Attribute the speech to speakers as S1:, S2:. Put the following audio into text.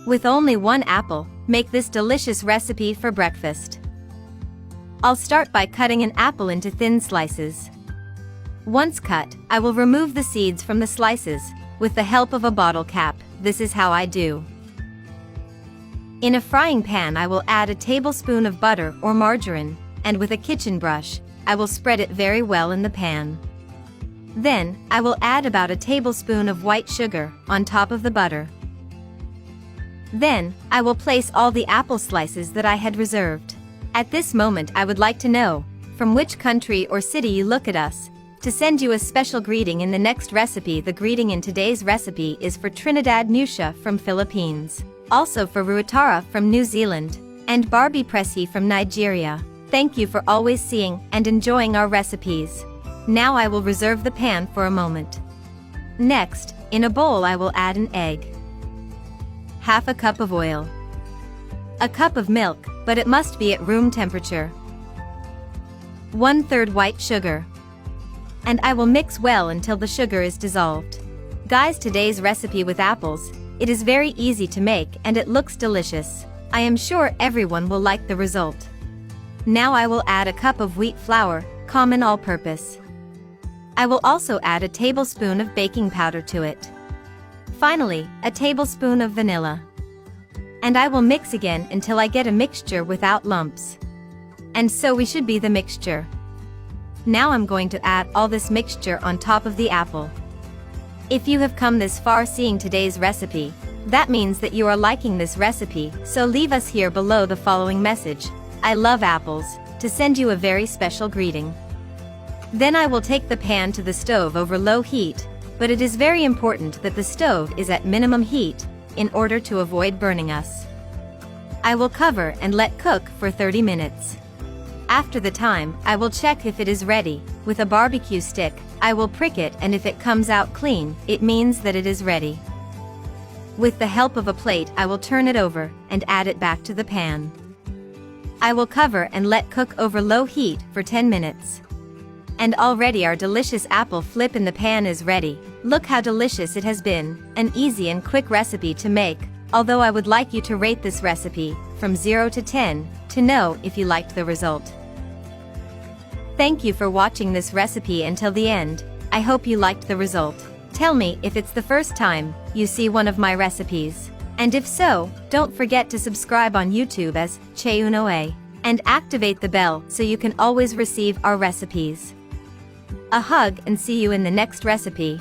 S1: With only 1 apple, make this delicious recipe for breakfast. I'll start by cutting an apple into thin slices. Once cut, I will remove the seeds from the slices, with the help of a bottle cap. This is how I do. In a frying pan I will add a tablespoon of butter or margarine, and with a kitchen brush, I will spread it very well in the pan. Then, I will add about a tablespoon of white sugar on top of the butter. Then, I will place all the apple slices that I had reserved. At this moment I would like to know, from which country or city you look at us, to send you a special greeting in the next recipe. The greeting in today's recipe is for Trinidad Nusha from Philippines, also for Ruatara from New Zealand, and Barbie Presi from Nigeria. Thank you for always seeing and enjoying our recipes. Now I will reserve the pan for a moment. Next, in a bowl I will add an egg, half a cup of oil, a cup of milk, but it must be at room temperature, 1/3 white sugar, and I will mix well until the sugar is dissolved. Guys, today's recipe with apples, it is very easy to make and it looks delicious. I am sure everyone will like the result. Now I will add a cup of wheat flour, common all-purpose. I will also add a tablespoon of baking powder to it. Finally, a tablespoon of vanilla. And I will mix again until I get a mixture without lumps. And so we should be the mixture. Now I'm going to add all this mixture on top of the apple. If you have come this far seeing today's recipe, that means that you are liking this recipe, so leave us here below the following message: I love apples, to send you a very special greeting. Then I will take the pan to the stove over low heat, but it is very important that the stove is at minimum heat, in order to avoid burning us. I will cover and let cook for 30 minutes. After the time, I will check if it is ready. With a barbecue stick, I will prick it, and if it comes out clean, it means that it is ready. With the help of a plate I will turn it over, and add it back to the pan. I will cover and let cook over low heat for 10 minutes. And already our delicious apple flip in the pan is ready. Look how delicious it has been, an easy and quick recipe to make, although I would like you to rate this recipe, from 0 to 10, to know if you liked the result. Thank you for watching this recipe until the end. I hope you liked the result. Tell me if it's the first time you see one of my recipes. And if so, don't forget to subscribe on YouTube as Cheunoe, and activate the bell so you can always receive our recipes. A hug and see you in the next recipe.